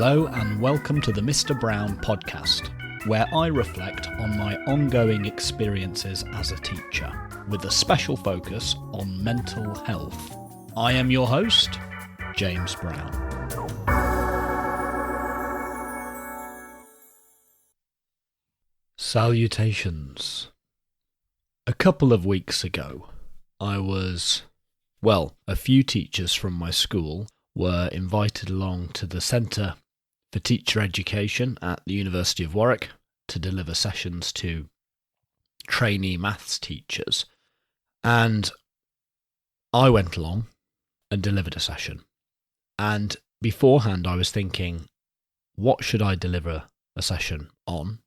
Hello and welcome to the Mr. Brown podcast, where I reflect on my ongoing experiences as a teacher, with a special focus on mental health. I am your host, James Brown. Salutations. A couple of weeks ago, a few teachers from my school were invited along to the Centre for Teacher Education at the University of Warwick to deliver sessions to trainee maths teachers. And I went along and delivered a session. And beforehand I was thinking, what should I deliver a session on?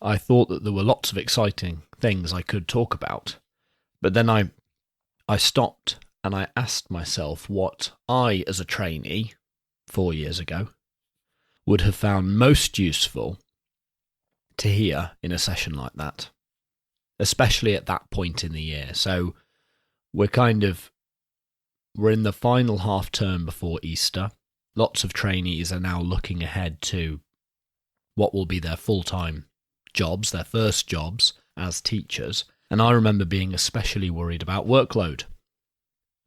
I thought that there were lots of exciting things I could talk about. But then I stopped and I asked myself what I, as a trainee 4 years ago, would have found most useful to hear in a session like that, especially at that point in the year. So we're in the final half term before Easter. Lots of trainees are now looking ahead to what will be their full-time jobs, their first jobs as teachers. And I remember being especially worried about workload.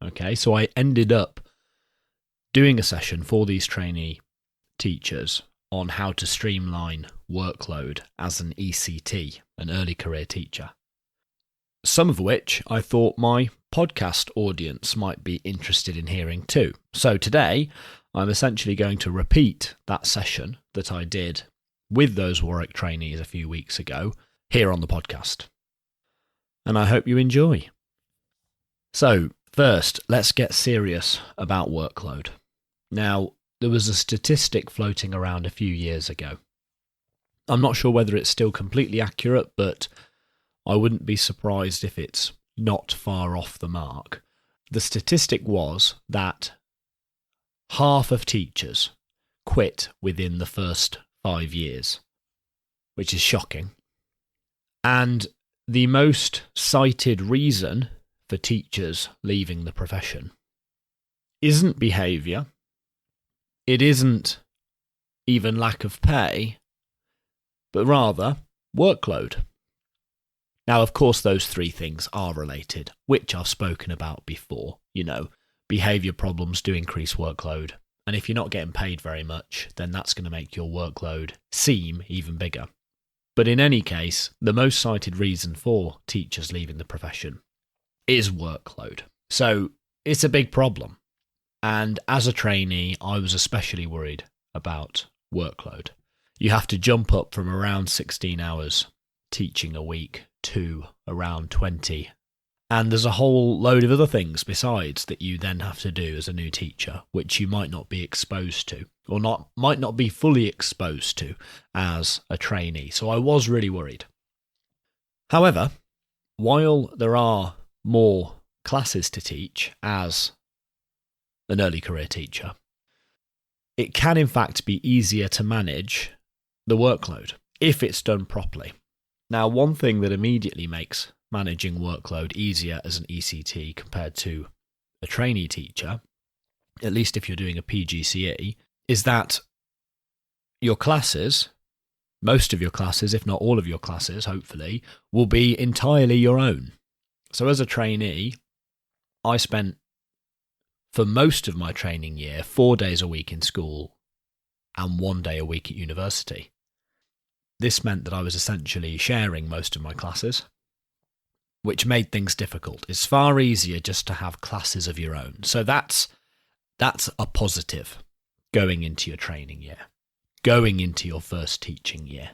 Okay, so I ended up doing a session for these trainee teachers on how to streamline workload as an ECT, an early career teacher. Some of which I thought my podcast audience might be interested in hearing too. So today, I'm essentially going to repeat that session that I did with those Warwick trainees a few weeks ago here on the podcast. And I hope you enjoy. So, first, let's get serious about workload. Now, there was a statistic floating around a few years ago. I'm not sure whether it's still completely accurate, but I wouldn't be surprised if it's not far off the mark. The statistic was that half of teachers quit within the first 5 years, which is shocking. And the most cited reason for teachers leaving the profession isn't behaviour, it isn't even lack of pay, but rather workload. Now, of course, those three things are related, which I've spoken about before. Behaviour problems do increase workload, and if you're not getting paid very much, then that's going to make your workload seem even bigger. But in any case, the most cited reason for teachers leaving the profession is workload. So it's a big problem. And as a trainee, I was especially worried about workload. You have to jump up from around 16 hours teaching a week to around 20. And there's a whole load of other things besides that you then have to do as a new teacher, which you might not be exposed to, or might not be fully exposed to as a trainee. So I was really worried. However, while there are more classes to teach as an early career teacher, it can in fact be easier to manage the workload if it's done properly. Now, one thing that immediately makes managing workload easier as an ECT compared to a trainee teacher, at least if you're doing a PGCE, is that your classes, most of your classes, if not all of your classes, hopefully, will be entirely your own. So as a trainee, I spent, for most of my training year, 4 days a week in school and 1 day a week at university. This meant that I was essentially sharing most of my classes, which made things difficult. It's far easier just to have classes of your own. So that's a positive going into your training year, going into your first teaching year.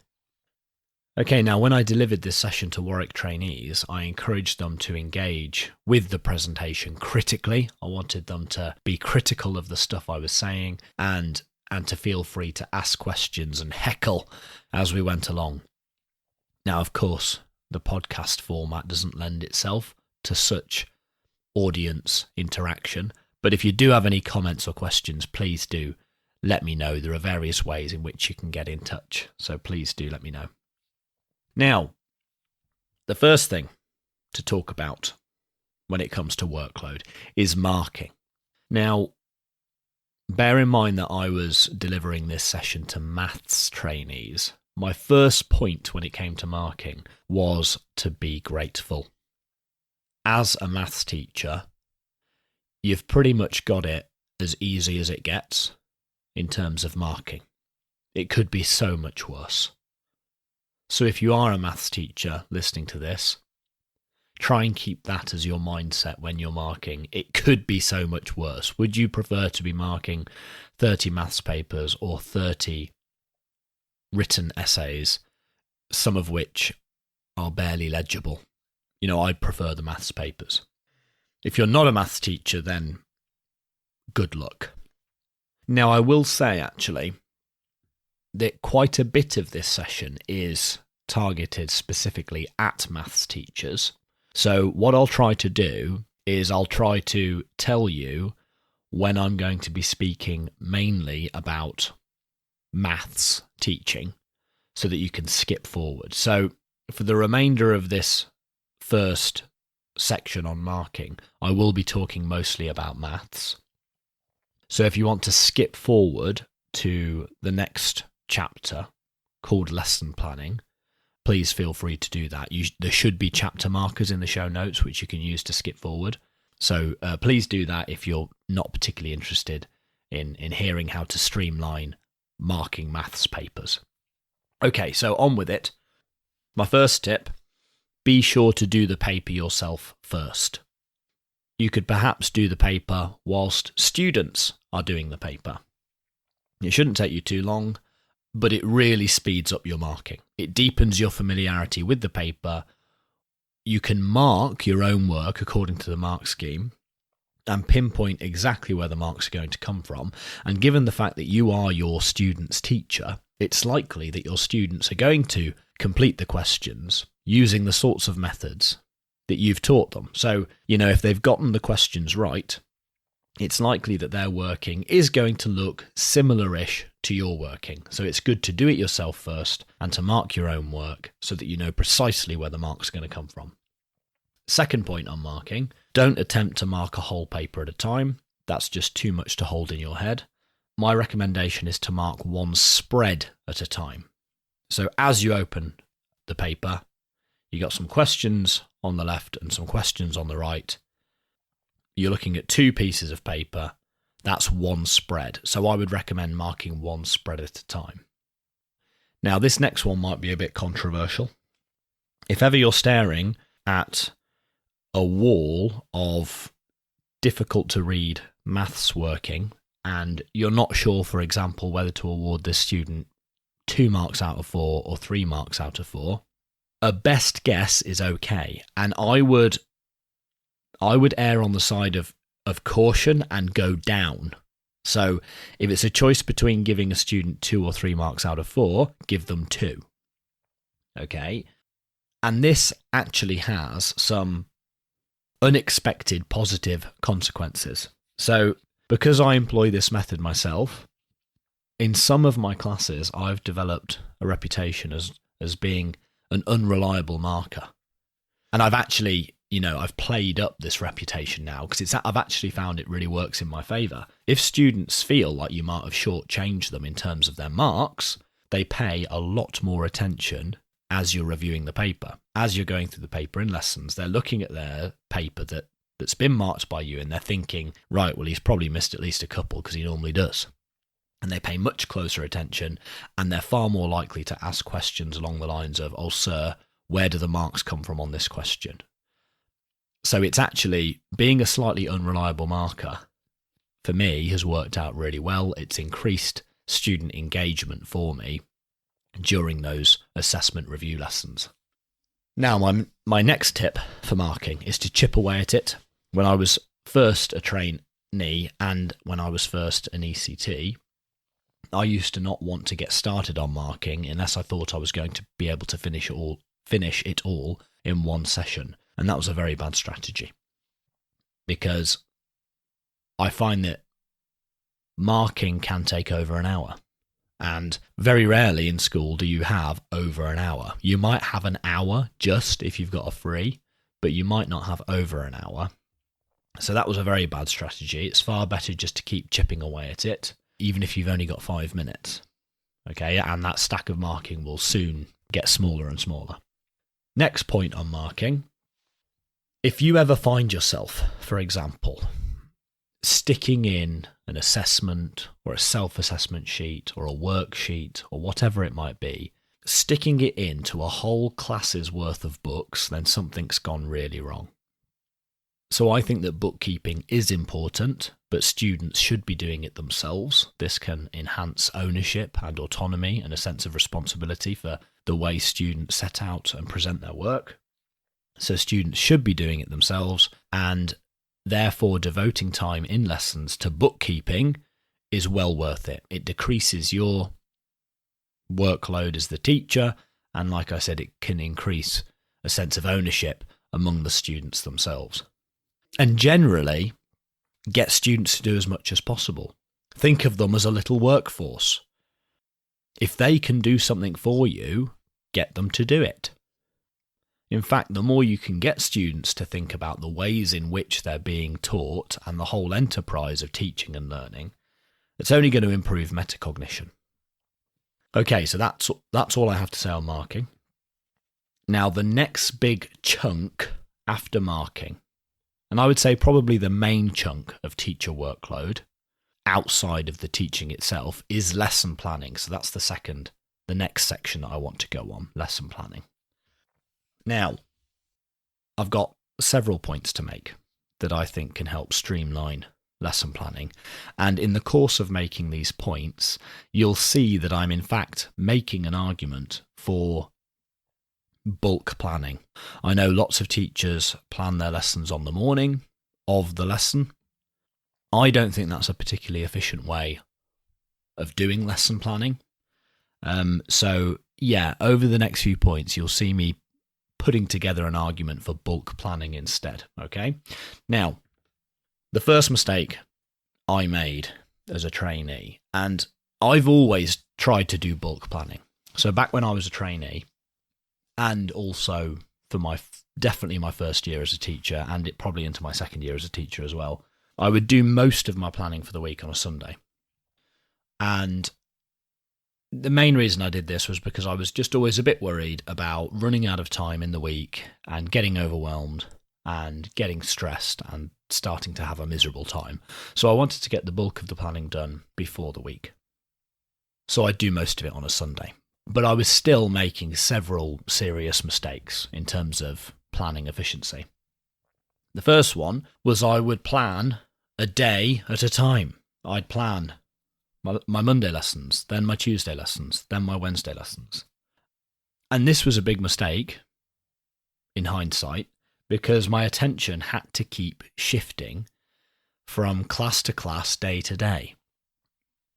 Okay, now when I delivered this session to Warwick trainees, I encouraged them to engage with the presentation critically. I wanted them to be critical of the stuff I was saying and to feel free to ask questions and heckle as we went along. Now, of course, the podcast format doesn't lend itself to such audience interaction, but if you do have any comments or questions, please do let me know. There are various ways in which you can get in touch, so please do let me know. Now, the first thing to talk about when it comes to workload is marking. Now, bear in mind that I was delivering this session to maths trainees. My first point when it came to marking was to be grateful. As a maths teacher, you've pretty much got it as easy as it gets in terms of marking. It could be so much worse. So if you are a maths teacher listening to this, try and keep that as your mindset when you're marking. It could be so much worse. Would you prefer to be marking 30 maths papers or 30 written essays, some of which are barely legible? I'd prefer the maths papers. If you're not a maths teacher, then good luck. Now, I will say, actually, that quite a bit of this session is targeted specifically at maths teachers. So what I'll try to do is I'll try to tell you when I'm going to be speaking mainly about maths teaching so that you can skip forward. So for the remainder of this first section on marking, I will be talking mostly about maths. So if you want to skip forward to the next chapter called lesson planning, please feel free to do that. There should be chapter markers in the show notes which you can use to skip forward. So please do that if you're not particularly interested in hearing how to streamline marking maths papers. Okay, so on with it. My first tip, be sure to do the paper yourself first. You could perhaps do the paper whilst students are doing the paper. It shouldn't take you too long, but it really speeds up your marking. It deepens your familiarity with the paper. You can mark your own work according to the mark scheme and pinpoint exactly where the marks are going to come from. And given the fact that you are your student's teacher, it's likely that your students are going to complete the questions using the sorts of methods that you've taught them. So, if they've gotten the questions right, it's likely that their working is going to look similar-ish to your working. So it's good to do it yourself first and to mark your own work so that you know precisely where the mark's going to come from. Second point on marking, don't attempt to mark a whole paper at a time. That's just too much to hold in your head. My recommendation is to mark one spread at a time. So as you open the paper, you got some questions on the left and some questions on the right. You're looking at two pieces of paper. That's one spread. So I would recommend marking one spread at a time. Now, this next one might be a bit controversial. If ever you're staring at a wall of difficult to read maths working and you're not sure, for example, whether to award this student 2 marks out of 4 or 3 marks out of 4, a best guess is okay. And I would err on the side of caution and go down. So if it's a choice between giving a student 2 or 3 marks out of 4, give them 2. Okay? And this actually has some unexpected positive consequences. So because I employ this method myself, in some of my classes I've developed a reputation as being an unreliable marker. And I've actually, I've played up this reputation now because I've actually found it really works in my favour. If students feel like you might have shortchanged them in terms of their marks, they pay a lot more attention as you're reviewing the paper. As you're going through the paper in lessons, they're looking at their paper that's been marked by you and they're thinking, right, well, he's probably missed at least a couple because he normally does. And they pay much closer attention and they're far more likely to ask questions along the lines of, oh, sir, where do the marks come from on this question? So it's actually being a slightly unreliable marker, for me, has worked out really well. It's increased student engagement for me during those assessment review lessons. Now, my next tip for marking is to chip away at it. When I was first a trainee and when I was first an ECT, I used to not want to get started on marking unless I thought I was going to be able to finish it all in one session. And that was a very bad strategy because I find that marking can take over an hour. And very rarely in school do you have over an hour. You might have an hour just if you've got a free, but you might not have over an hour. So that was a very bad strategy. It's far better just to keep chipping away at it, even if you've only got 5 minutes. Okay, and that stack of marking will soon get smaller and smaller. Next point on marking. If you ever find yourself, for example, sticking in an assessment or a self-assessment sheet or a worksheet or whatever it might be, sticking it into a whole class's worth of books, then something's gone really wrong. So I think that bookkeeping is important, but students should be doing it themselves. This can enhance ownership and autonomy and a sense of responsibility for the way students set out and present their work. So students should be doing it themselves, and therefore devoting time in lessons to bookkeeping is well worth it. It decreases your workload as the teacher, and like I said, it can increase a sense of ownership among the students themselves. And generally, get students to do as much as possible. Think of them as a little workforce. If they can do something for you, get them to do it. In fact, the more you can get students to think about the ways in which they're being taught and the whole enterprise of teaching and learning, it's only going to improve metacognition. Okay, so that's all I have to say on marking. Now, the next big chunk after marking, and I would say probably the main chunk of teacher workload outside of the teaching itself, is lesson planning. So that's the next section that I want to go on, lesson planning. Now, I've got several points to make that I think can help streamline lesson planning. And in the course of making these points, you'll see that I'm in fact making an argument for bulk planning. I know lots of teachers plan their lessons on the morning of the lesson. I don't think that's a particularly efficient way of doing lesson planning. So yeah, over the next few points, you'll see me putting together an argument for bulk planning instead. Okay. Now, the first mistake I made as a trainee, and I've always tried to do bulk planning. So back when I was a trainee, and also for definitely my first year as a teacher, and it probably into my second year as a teacher as well, I would do most of my planning for the week on a Sunday. And the main reason I did this was because I was just always a bit worried about running out of time in the week and getting overwhelmed and getting stressed and starting to have a miserable time. So I wanted to get the bulk of the planning done before the week. So I'd do most of it on a Sunday. But I was still making several serious mistakes in terms of planning efficiency. The first one was I would plan a day at a time. I'd plan my Monday lessons, then my Tuesday lessons, then my Wednesday lessons. And this was a big mistake in hindsight, because my attention had to keep shifting from class to class, day to day.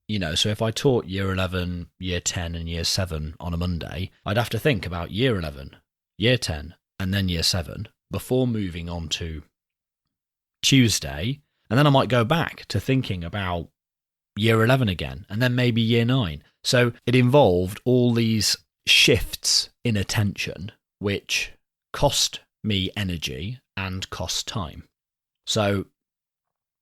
You know, so if I taught year 11, year 10 and year 7 on a Monday, I'd have to think about year 11, year 10 and then year 7 before moving on to Tuesday. And then I might go back to thinking about year 11 again, and then maybe year 9. So it involved all these shifts in attention, which cost me energy and cost time. So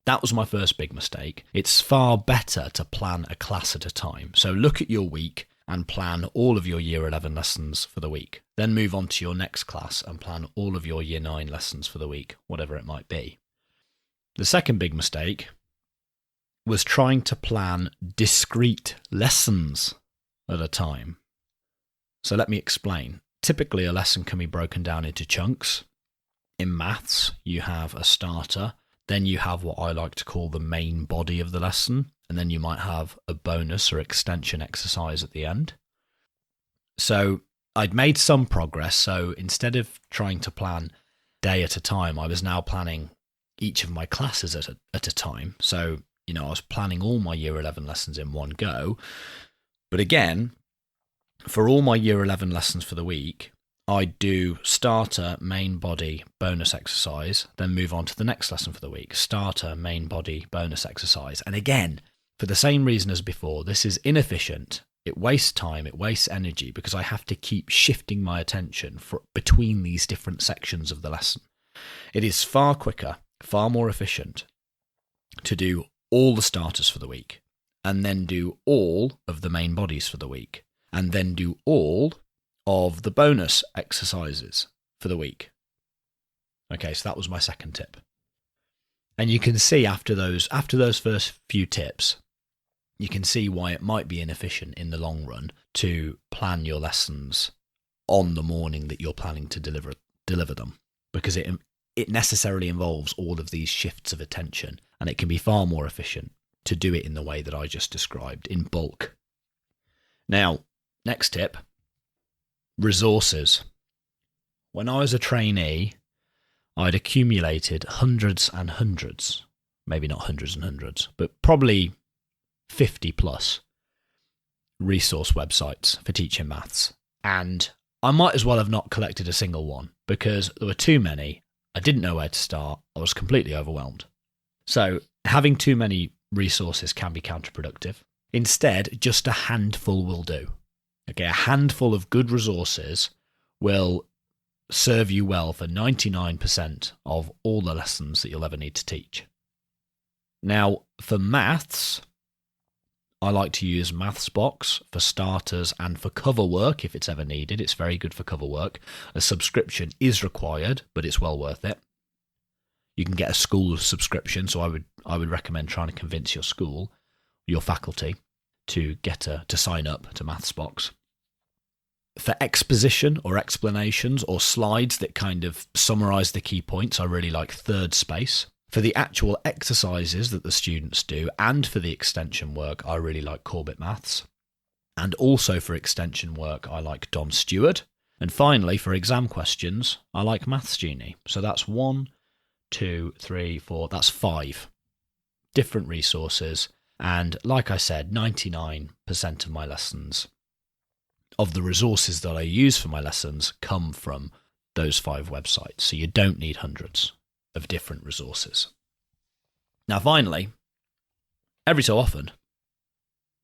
that was my first big mistake. It's far better to plan a class at a time. So look at your week and plan all of your year 11 lessons for the week. Then move on to your next class and plan all of your year 9 lessons for the week, whatever it might be. The second big mistake was trying to plan discrete lessons at a time. So let me explain. Typically, a lesson can be broken down into chunks. In maths, you have a starter, then you have what I like to call the main body of the lesson, and then you might have a bonus or extension exercise at the end. So I'd made some progress, so instead of trying to plan day at a time, I was now planning each of my classes at a time. So, you know, I was planning all my year 11 lessons in one go. But again, for all my year 11 lessons for the week, I'd do starter, main body, bonus exercise, then move on to the next lesson for the week. Starter, main body, bonus exercise. And again, for the same reason as before, this is inefficient. It wastes time, it wastes energy, because I have to keep shifting my attention between these different sections of the lesson. It is far quicker far more efficient to do all the starters for the week, and then do all of the main bodies for the week, and then do all of the bonus exercises for the week. Okay, so that was my second tip. And you can see after those first few tips, you can see why it might be inefficient in the long run to plan your lessons on the morning that you're planning to deliver them, because it necessarily involves all of these shifts of attention, and it can be far more efficient to do it in the way that I just described, in bulk. Now, next tip, resources. When I was a trainee, I'd accumulated hundreds and hundreds, maybe not hundreds and hundreds, but probably 50 plus resource websites for teaching maths. And I might as well have not collected a single one, because there were too many. I didn't know where to start. I was completely overwhelmed. So having too many resources can be counterproductive. Instead, just a handful will do. Okay, a handful of good resources will serve you well for 99% of all the lessons that you'll ever need to teach. Now, for maths, I like to use MathsBox for starters and for cover work if it's ever needed. It's very good for cover work. A subscription is required, but it's well worth it. You can get a school subscription, so I would recommend trying to convince your school, your faculty, to sign up to MathsBox. For exposition or explanations or slides that kind of summarize the key points, I really like Third Space. For the actual exercises that the students do and for the extension work, I really like Corbett Maths. And also for extension work, I like Don Stewart. And finally, for exam questions, I like MathsGenie. So that's 1, 2, 3, 4, that's 5 different resources. And like I said, 99% of my lessons, of the resources that I use for my lessons, come from those 5 websites. So you don't need hundreds of different resources. Now, finally, every so often,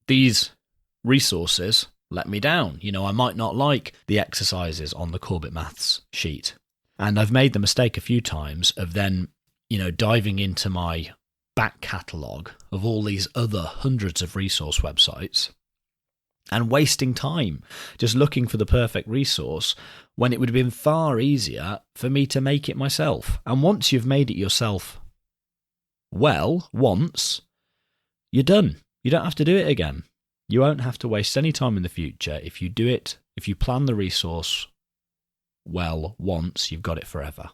these resources let me down. I might not like the exercises on the Corbett Maths sheet. And I've made the mistake a few times of then, diving into my back catalogue of all these other hundreds of resource websites and wasting time just looking for the perfect resource when it would have been far easier for me to make it myself. And once you've made it yourself once, you're done. You don't have to do it again. You won't have to waste any time in the future. If you plan the resource well once, you've got it forever.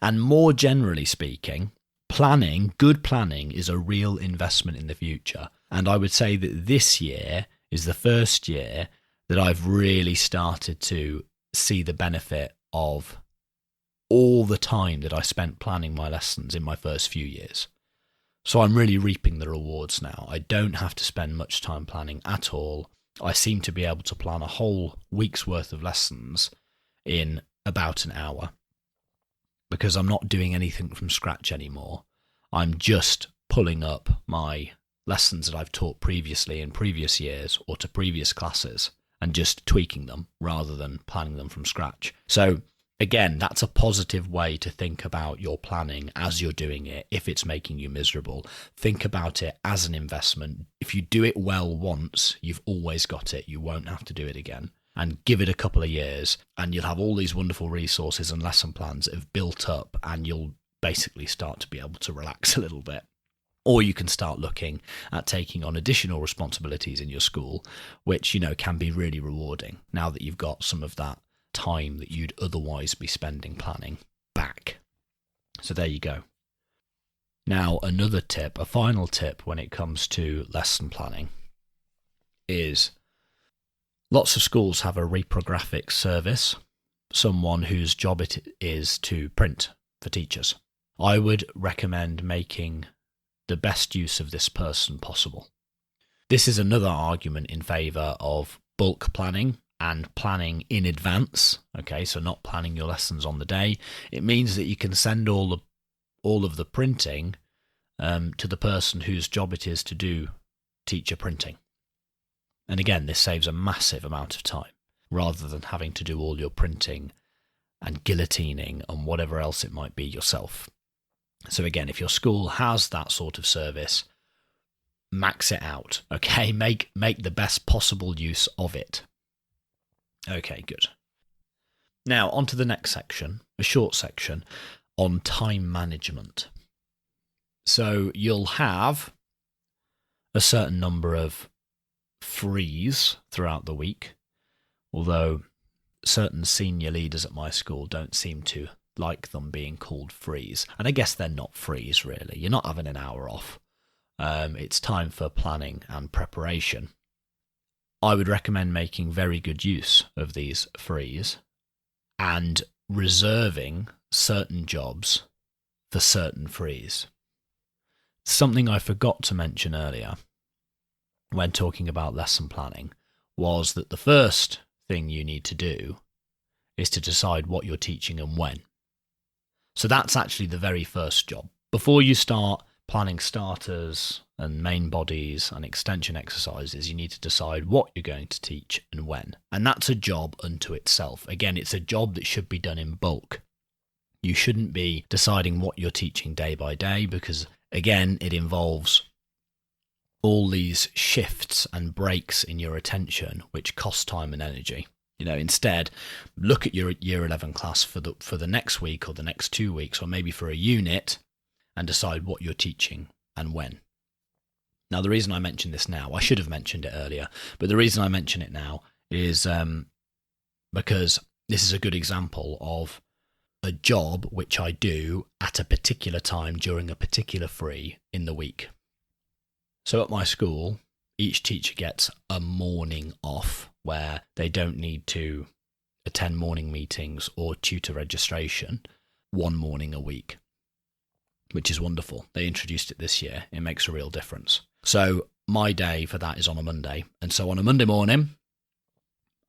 And more generally speaking, good planning is a real investment in the future. And I would say that this year is the first year that I've really started to see the benefit of all the time that I spent planning my lessons in my first few years. So I'm really reaping the rewards now. I don't have to spend much time planning at all. I seem to be able to plan a whole week's worth of lessons in about an hour, because I'm not doing anything from scratch anymore. I'm just pulling up my lessons that I've taught previously in previous years or to previous classes and just tweaking them rather than planning them from scratch. So again, that's a positive way to think about your planning as you're doing it. If it's making you miserable, think about it as an investment. If you do it well once, you've always got it. You won't have to do it again. And give it a couple of years and you'll have all these wonderful resources and lesson plans that have built up, and you'll basically start to be able to relax a little bit. Or you can start looking at taking on additional responsibilities in your school, which, can be really rewarding now that you've got some of that time that you'd otherwise be spending planning back. So there you go. Now, a final tip when it comes to lesson planning is lots of schools have a reprographic service, someone whose job it is to print for teachers. I would recommend making the best use of this person possible. This is another argument in favour of bulk planning and planning in advance. Okay, so not planning your lessons on the day. It means that you can send all of the printing to the person whose job it is to do teacher printing. And again, this saves a massive amount of time rather than having to do all your printing and guillotining and whatever else it might be yourself. So again, if your school has that sort of service, max it out, okay? Make the best possible use of it. Okay, good. Now, on to the next section, a short section on time management. So you'll have a certain number of frees throughout the week, although certain senior leaders at my school don't seem to like them being called frees. And I guess they're not frees, really. You're not having an hour off. It's time for planning and preparation. I would recommend making very good use of these frees and reserving certain jobs for certain frees. Something I forgot to mention earlier when talking about lesson planning was that the first thing you need to do is to decide what you're teaching and when. So that's actually the very first job. Before you start planning starters and main bodies and extension exercises, you need to decide what you're going to teach and when. And that's a job unto itself. Again, it's a job that should be done in bulk. You shouldn't be deciding what you're teaching day by day because, again, it involves all these shifts and breaks in your attention, which cost time and energy. Instead, look at your year 11 class for the next week or the next 2 weeks, or maybe for a unit, and decide what you're teaching and when. Now, the reason I mention this now, I should have mentioned it earlier, but the reason I mention it now is because this is a good example of a job which I do at a particular time during a particular free in the week. So at my school, each teacher gets a morning off where they don't need to attend morning meetings or tutor registration one morning a week, which is wonderful. They introduced it this year. It makes a real difference. So my day for that is on a Monday. And so on a Monday morning,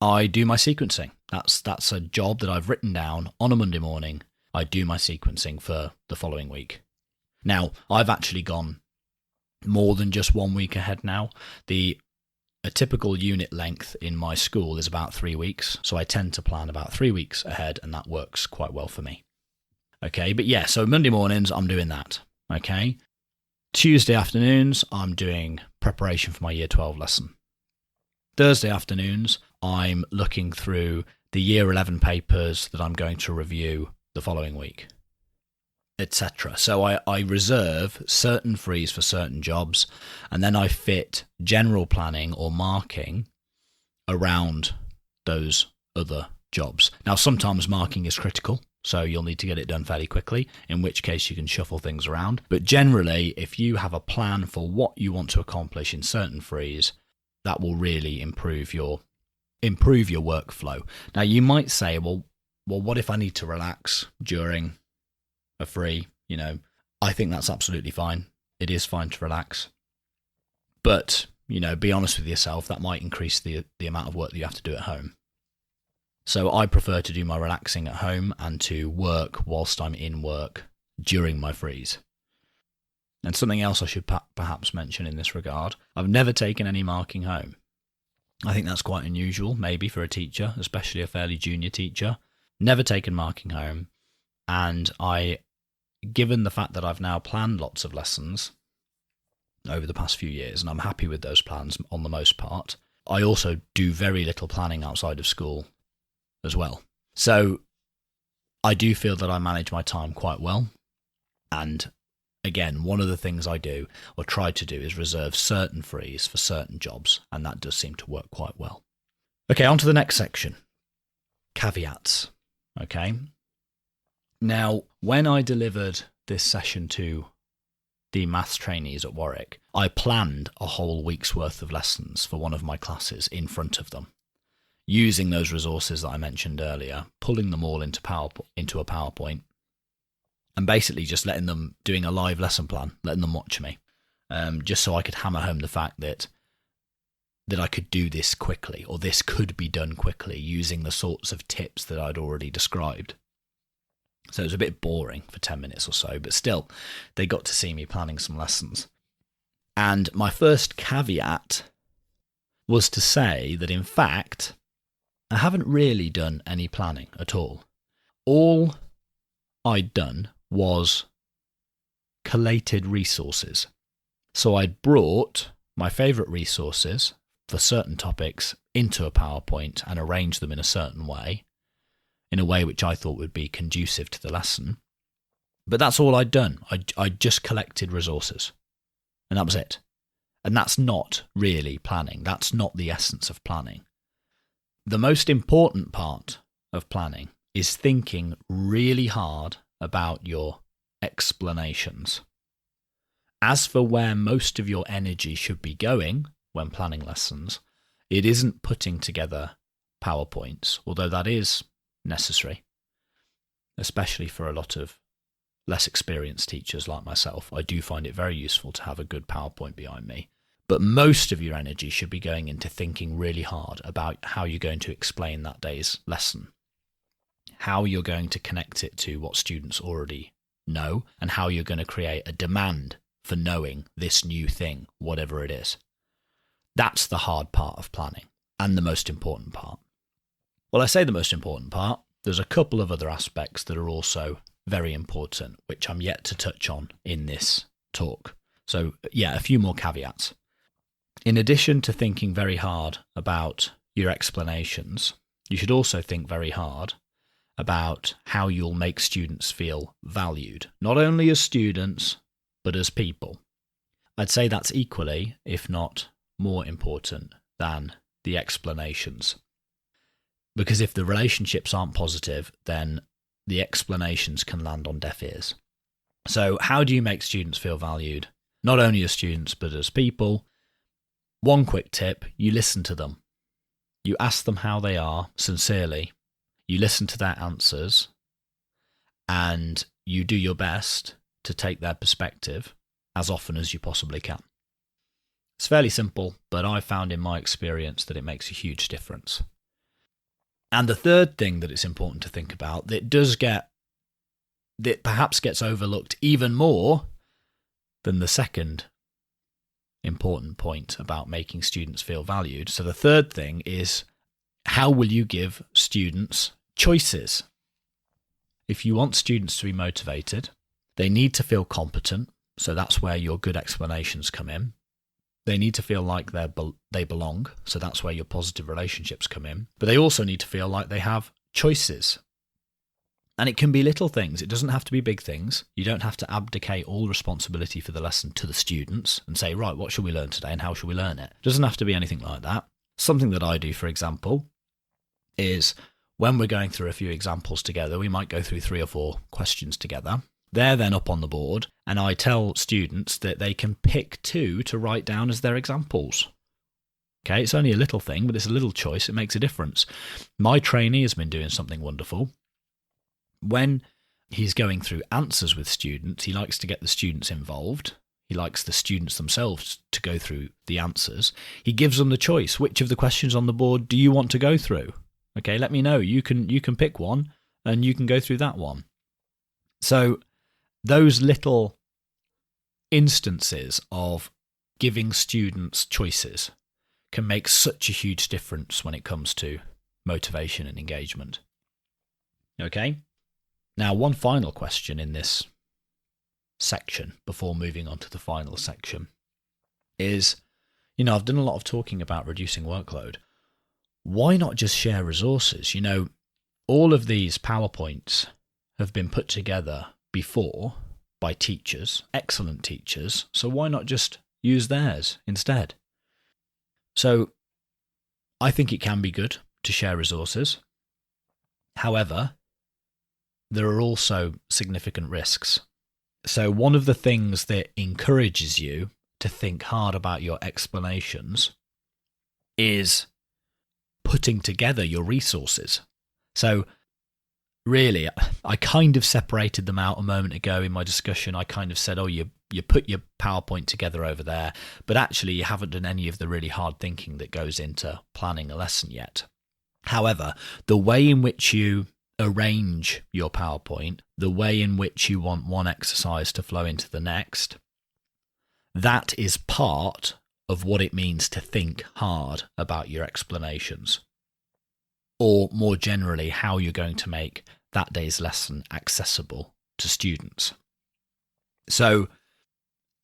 I do my sequencing. That's a job that I've written down on a Monday morning. I do my sequencing for the following week. Now, I've actually gone more than just 1 week ahead now. A typical unit length in my school is about 3 weeks, so I tend to plan about 3 weeks ahead, and that works quite well for me. Okay, but yeah, so Monday mornings, I'm doing that, okay? Tuesday afternoons, I'm doing preparation for my Year 12 lesson. Thursday afternoons, I'm looking through the Year 11 papers that I'm going to review the following week, etc. So I reserve certain frees for certain jobs, and then I fit general planning or marking around those other jobs. Now, sometimes marking is critical, so you'll need to get it done fairly quickly, in which case you can shuffle things around. But generally, if you have a plan for what you want to accomplish in certain frees, that will really improve your workflow. Now, you might say, well, what if I need to relax during a free? I think that's absolutely fine. It is fine to relax. But, be honest with yourself, that might increase the amount of work that you have to do at home. So I prefer to do my relaxing at home and to work whilst I'm in work during my frees. And something else I should perhaps mention in this regard, I've never taken any marking home. I think that's quite unusual, maybe for a teacher, especially a fairly junior teacher. Never taken marking home. And given the fact that I've now planned lots of lessons over the past few years, and I'm happy with those plans on the most part, I also do very little planning outside of school as well. So I do feel that I manage my time quite well. And again, one of the things I do or try to do is reserve certain frees for certain jobs, and that does seem to work quite well. Okay, on to the next section. Caveats. Okay. Now, when I delivered this session to the maths trainees at Warwick, I planned a whole week's worth of lessons for one of my classes in front of them, using those resources that I mentioned earlier, pulling them all into a PowerPoint, and basically just letting them, doing a live lesson plan, letting them watch me, just so I could hammer home the fact that I could do this quickly, or this could be done quickly using the sorts of tips that I'd already described. So it was a bit boring for 10 minutes or so, but still, they got to see me planning some lessons. And my first caveat was to say that, in fact, I haven't really done any planning at all. All I'd done was collated resources. So I'd brought my favourite resources for certain topics into a PowerPoint and arranged them in a certain way, in a way which I thought would be conducive to the lesson. But that's all I'd done. I just collected resources. And that was it. And that's not really planning. That's not the essence of planning. The most important part of planning is thinking really hard about your explanations. As for where most of your energy should be going when planning lessons, it isn't putting together PowerPoints, although that is necessary, especially for a lot of less experienced teachers like myself. I do find it very useful to have a good PowerPoint behind me. But most of your energy should be going into thinking really hard about how you're going to explain that day's lesson, how you're going to connect it to what students already know, and how you're going to create a demand for knowing this new thing, whatever it is. That's the hard part of planning, and the most important part. Well, I say the most important part. There's a couple of other aspects that are also very important, which I'm yet to touch on in this talk. So, yeah, a few more caveats. In addition to thinking very hard about your explanations, you should also think very hard about how you'll make students feel valued, not only as students, but as people. I'd say that's equally, if not more important than the explanations. Because if the relationships aren't positive, then the explanations can land on deaf ears. So how do you make students feel valued, not only as students, but as people? One quick tip, you listen to them. You ask them how they are, sincerely. You listen to their answers, and you do your best to take their perspective as often as you possibly can. It's fairly simple, but I've found in my experience that it makes a huge difference. And the third thing that it's important to think about that perhaps gets overlooked even more than the second important point about making students feel valued. So the third thing is, how will you give students choices? If you want students to be motivated, they need to feel competent. So that's where your good explanations come in. They need to feel like they belong. So that's where your positive relationships come in. But they also need to feel like they have choices. And it can be little things. It doesn't have to be big things. You don't have to abdicate all responsibility for the lesson to the students and say, right, what should we learn today and how should we learn it? It doesn't have to be anything like that. Something that I do, for example, is when we're going through a few examples together, we might go through 3 or 4 questions together. They're then up on the board, and I tell students that they can pick 2 to write down as their examples. Okay, it's only a little thing, but it's a little choice. It makes a difference. My trainee has been doing something wonderful. When he's going through answers with students, he likes to get the students involved. He likes the students themselves to go through the answers. He gives them the choice. Which of the questions on the board do you want to go through? Okay, let me know. You can pick one and you can go through that one. So those little instances of giving students choices can make such a huge difference when it comes to motivation and engagement. Okay? Now, one final question in this section before moving on to the final section is, I've done a lot of talking about reducing workload. Why not just share resources? All of these PowerPoints have been put together before by teachers, excellent teachers, so why not just use theirs instead? So I think it can be good to share resources. However, there are also significant risks. So one of the things that encourages you to think hard about your explanations is putting together your resources. So really, I kind of separated them out a moment ago in my discussion. I kind of said, you put your PowerPoint together over there, but actually you haven't done any of the really hard thinking that goes into planning a lesson yet. However, the way in which you arrange your PowerPoint, the way in which you want one exercise to flow into the next, that is part of what it means to think hard about your explanations. Or more generally, how you're going to make that day's lesson accessible to students. So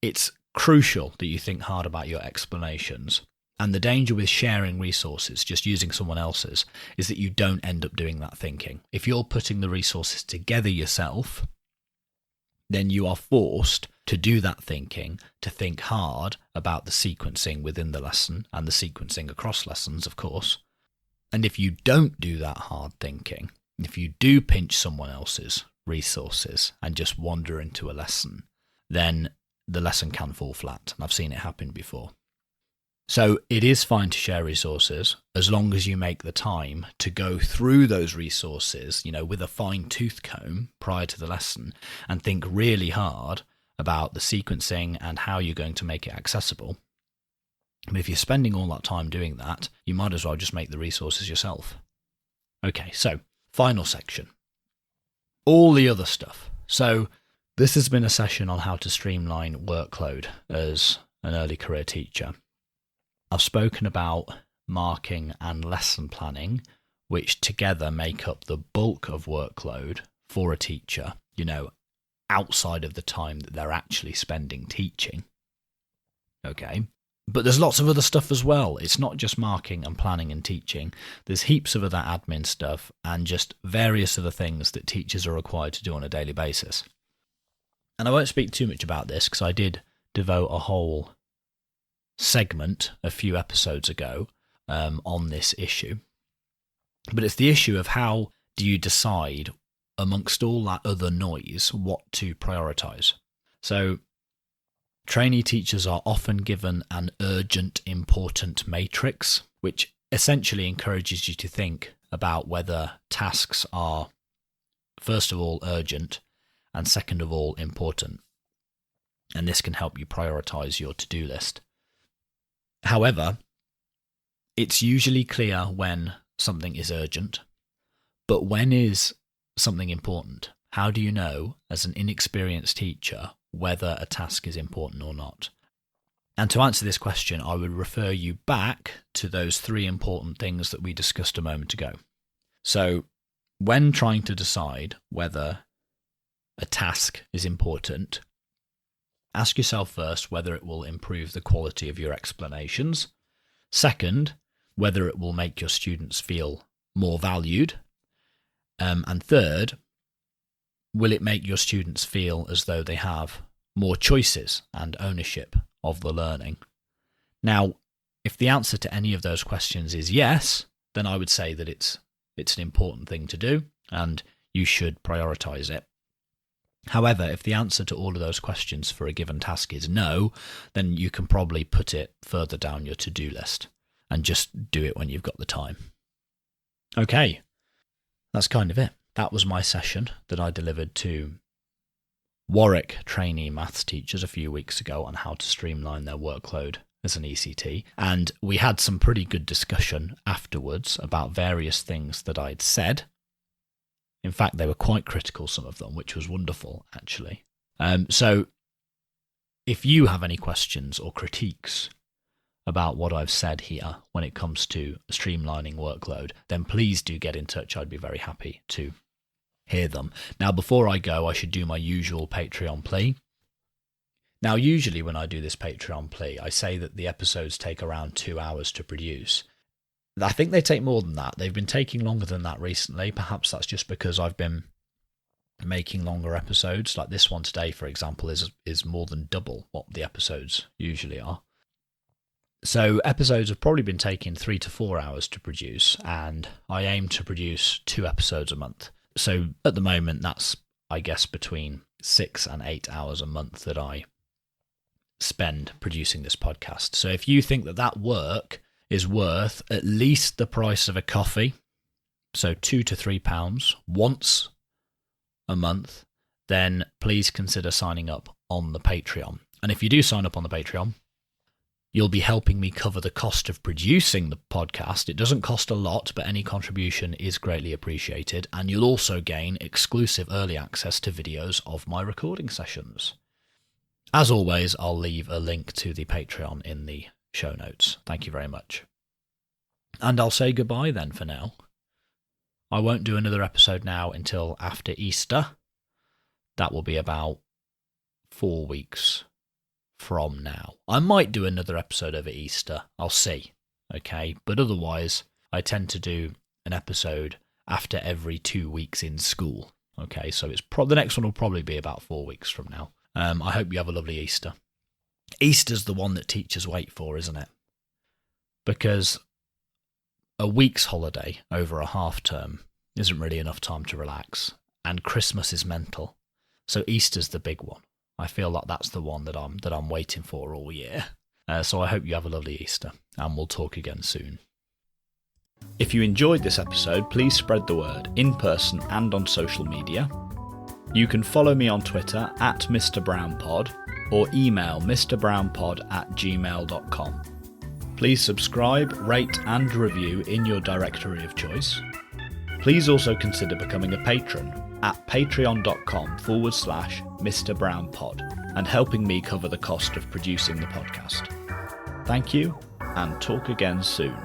it's crucial that you think hard about your explanations. And the danger with sharing resources, just using someone else's, is that you don't end up doing that thinking. If you're putting the resources together yourself, then you are forced to do that thinking, to think hard about the sequencing within the lesson and the sequencing across lessons, of course. And if you don't do that hard thinking, if you do pinch someone else's resources and just wander into a lesson, then the lesson can fall flat. And I've seen it happen before. So it is fine to share resources as long as you make the time to go through those resources, with a fine-tooth comb prior to the lesson and think really hard about the sequencing and how you're going to make it accessible. But if you're spending all that time doing that, you might as well just make the resources yourself. Okay, so final section. All the other stuff. So this has been a session on how to streamline workload as an early career teacher. I've spoken about marking and lesson planning, which together make up the bulk of workload for a teacher, outside of the time that they're actually spending teaching. Okay. But there's lots of other stuff as well. It's not just marking and planning and teaching. There's heaps of other admin stuff and just various other things that teachers are required to do on a daily basis. And I won't speak too much about this because I did devote a whole segment a few episodes ago on this issue. But it's the issue of how do you decide amongst all that other noise what to prioritise. So trainee teachers are often given an urgent, important matrix, which essentially encourages you to think about whether tasks are, first of all, urgent, and second of all, important. And this can help you prioritise your to-do list. However, it's usually clear when something is urgent, but when is something important? How do you know, as an inexperienced teacher, whether a task is important or not? And to answer this question, I would refer you back to those 3 important things that we discussed a moment ago. So, when trying to decide whether a task is important, ask yourself first whether it will improve the quality of your explanations. Second, whether it will make your students feel more valued. And third, will it make your students feel as though they have more choices and ownership of the learning? Now, if the answer to any of those questions is yes, then I would say that it's an important thing to do and you should prioritise it. However, if the answer to all of those questions for a given task is no, then you can probably put it further down your to-do list and just do it when you've got the time. Okay, that's kind of it. That was my session that I delivered to Warwick trainee maths teachers a few weeks ago on how to streamline their workload as an ECT. And we had some pretty good discussion afterwards about various things that I'd said. In fact, they were quite critical, some of them, which was wonderful, actually. So if you have any questions or critiques about what I've said here when it comes to streamlining workload, then please do get in touch. I'd be very happy to hear them. Now, before I go, I should do my usual Patreon plea. Now, usually when I do this Patreon plea, I say that the episodes take around 2 hours to produce. I think they take more than that. They've been taking longer than that recently. Perhaps that's just because I've been making longer episodes. Like this one today, for example, is more than double what the episodes usually are. So episodes have probably been taking 3 to 4 hours to produce, and I aim to produce 2 episodes a month. So at the moment, that's, I guess, between 6 and 8 hours a month that I spend producing this podcast. So if you think that work is worth at least the price of a coffee, so £2 to £3 once a month, then please consider signing up on the Patreon. And if you do sign up on the Patreon, you'll be helping me cover the cost of producing the podcast. It doesn't cost a lot, but any contribution is greatly appreciated. And you'll also gain exclusive early access to videos of my recording sessions. As always, I'll leave a link to the Patreon in the show notes. Thank you very much. And I'll say goodbye then for now. I won't do another episode now until after Easter. That will be about 4 weeks from now. I might do another episode over Easter. I'll see. Okay. But otherwise, I tend to do an episode after every 2 weeks in school. Okay. So the next one will probably be about 4 weeks from now. I hope you have a lovely Easter. Easter's the one that teachers wait for, isn't it? Because a week's holiday over a half term isn't really enough time to relax. And Christmas is mental. So Easter's the big one. I feel like that's the one that I'm waiting for all year. So I hope you have a lovely Easter, and we'll talk again soon. If you enjoyed this episode, please spread the word in person and on social media. You can follow me on Twitter at Mr. BrownPod or email mrbrownpod@gmail.com. Please subscribe, rate and review in your directory of choice. Please also consider becoming a patron at patreon.com/Mr. BrownPod and helping me cover the cost of producing the podcast. Thank you, and talk again soon.